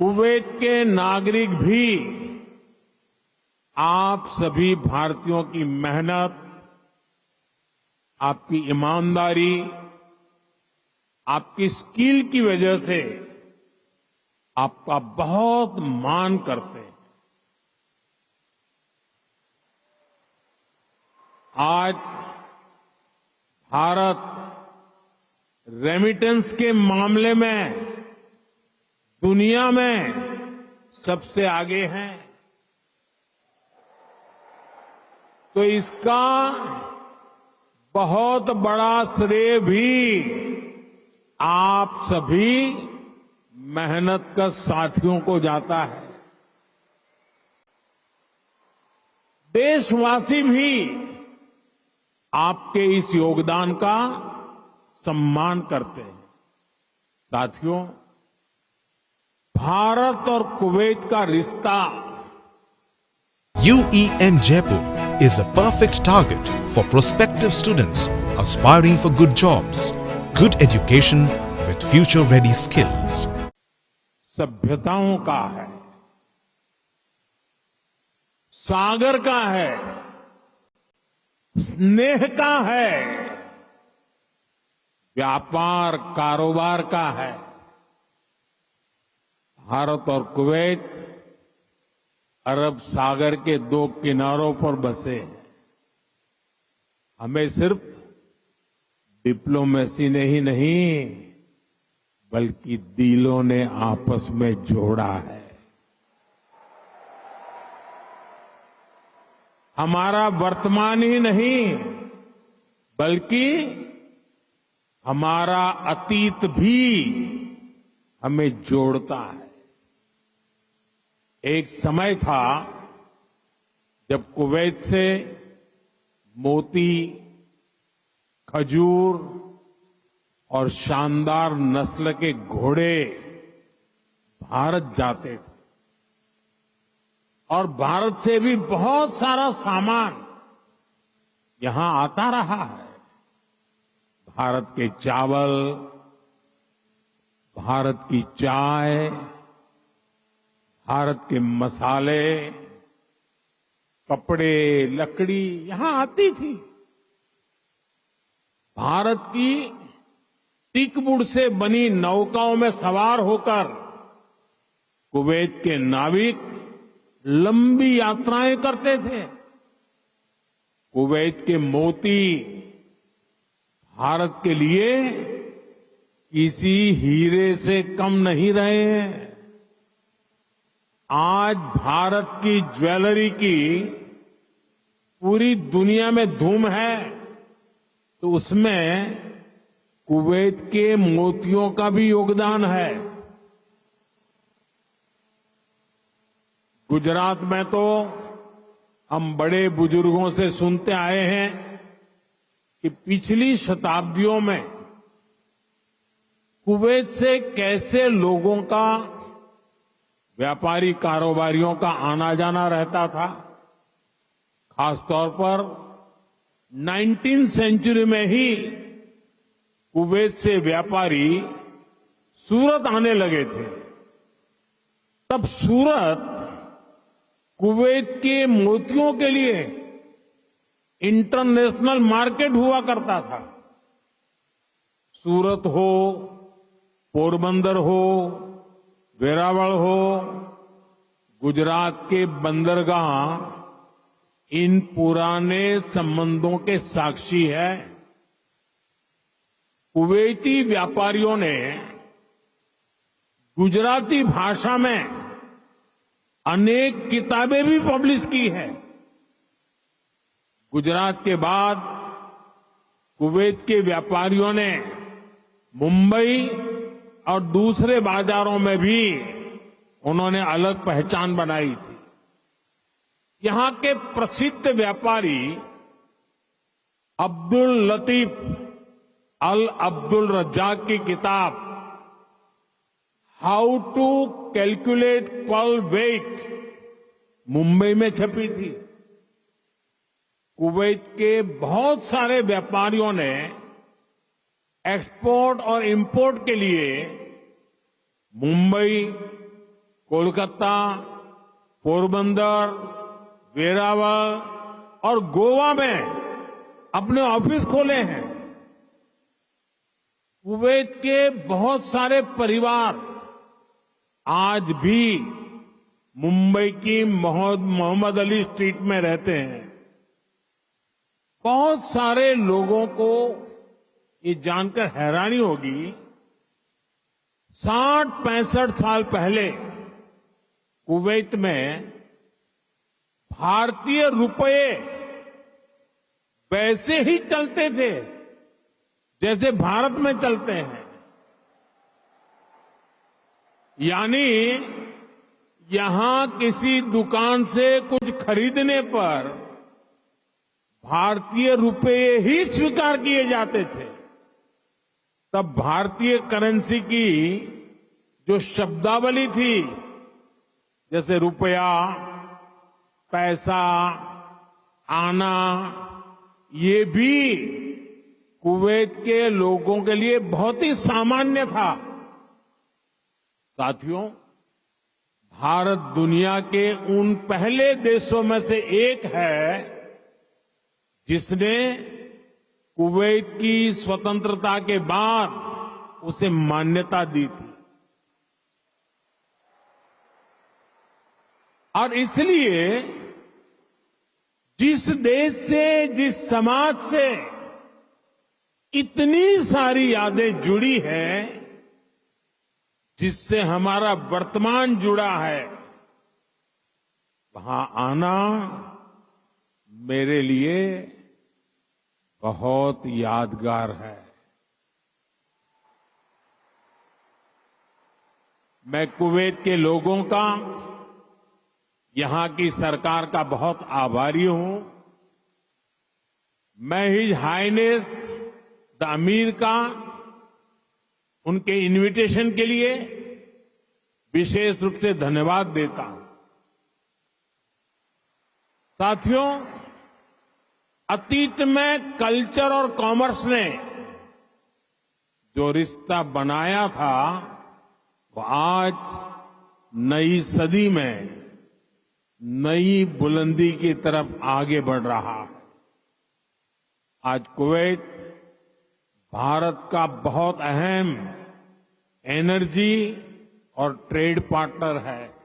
Kuwait के नागरिक भी आप सभी भारतीयों की मेहनत, आपकी ईमानदारी, आपकी स्किल की वजह से आपका बहुत मान करते हैं। आज भारत रेमिटेंस के मामले में दुनिया में सबसे आगे है, तो इसका बहुत बड़ा श्रेय भी आप सभी मेहनत कर साथियों को जाता है। देशवासी भी आपके इस योगदान का सम्मान करते हैं। साथियों, भारत और कुवैत का रिश्ता UEM Jaipur is a perfect target for prospective students aspiring for good jobs, good education with future-ready skills. सभ्यताओं का है, सागर का है, स्नेह का है, व्यापार कारोबार का है। भारत और कुवैत अरब सागर के दो किनारों पर बसे हैं। हमें सिर्फ डिप्लोमेसी ने ही नहीं बल्कि दिलों ने आपस में जोड़ा है। हमारा वर्तमान ही नहीं बल्कि हमारा अतीत भी हमें जोड़ता है। एक समय था जब कुवैत से मोती, खजूर और शानदार नस्ल के घोड़े भारत जाते थे और भारत से भी बहुत सारा सामान यहां आता रहा है। भारत के चावल, भारत की चाय, भारत के मसाले, कपड़े, लकड़ी यहां आती थी। भारत की टीकवुड से बनी नौकाओं में सवार होकर कुवैत के नाविक लंबी यात्राएं करते थे। कुवैत के मोती भारत के लिए किसी हीरे से कम नहीं रहे हैं। आज भारत की ज्वेलरी की पूरी दुनिया में धूम है, तो उसमें कुवैत के मोतियों का भी योगदान है। गुजरात में तो हम बड़े बुजुर्गों से सुनते आए हैं कि पिछली शताब्दियों में कुवैत से कैसे लोगों का, व्यापारी कारोबारियों का आना जाना रहता था। खासतौर पर 19वीं सेंचुरी में ही कुवैत से व्यापारी सूरत आने लगे थे। तब सूरत कुवैत के मोतियों के लिए इंटरनेशनल मार्केट हुआ करता था। सूरत हो, पोरबंदर हो, वेरावल हो, गुजरात के बंदरगाह इन पुराने संबंधों के साक्षी है। कुवैती व्यापारियों ने गुजराती भाषा में अनेक किताबें भी पब्लिश की है। गुजरात के बाद कुवैत के व्यापारियों ने मुंबई और दूसरे बाजारों में भी उन्होंने अलग पहचान बनाई थी। यहां के प्रसिद्ध व्यापारी अब्दुल लतीफ अल अब्दुल रज्जाक की किताब how to calculate pearl weight Mumbai में छपी थी। कुवैत के बहुत सारे व्यापारियों ने एक्सपोर्ट और इंपोर्ट के लिए मुंबई, कोलकाता, पोरबंदर, वेरावल और गोवा में अपने ऑफिस खोले हैं। कुवैत के बहुत सारे परिवार आज भी मुंबई की मोहम्मद अली स्ट्रीट में रहते हैं। बहुत सारे लोगों को ये जानकर हैरानी होगी, 60-65 साल पहले कुवैत में भारतीय रुपए वैसे ही चलते थे जैसे भारत में चलते हैं। यानी यहां किसी दुकान से कुछ खरीदने पर भारतीय रुपये ही स्वीकार किए जाते थे। तब भारतीय करेंसी की जो शब्दावली थी, जैसे रुपया, पैसा, आना, ये भी कुवैत के लोगों के लिए बहुत ही सामान्य था। साथियों, भारत दुनिया के उन पहले देशों में से एक है जिसने कुवैत की स्वतंत्रता के बाद उसे मान्यता दी थी। और इसलिए जिस देश से, जिस समाज से इतनी सारी यादें जुड़ी हैं, जिससे हमारा वर्तमान जुड़ा है, वहां आना मेरे लिए बहुत यादगार है। मैं कुवैत के लोगों का, यहां की सरकार का बहुत आभारी हूं। मैं हिज हाइनेस द अमीर का उनके इनविटेशन के लिए विशेष रूप से धन्यवाद देता हूं। साथियों, अतीत में कल्चर और कॉमर्स ने जो रिश्ता बनाया था, वो आज नई सदी में नई बुलंदी की तरफ आगे बढ़ रहा है। आज कुवैत भारत का बहुत अहम एनर्जी और ट्रेड पार्टनर है।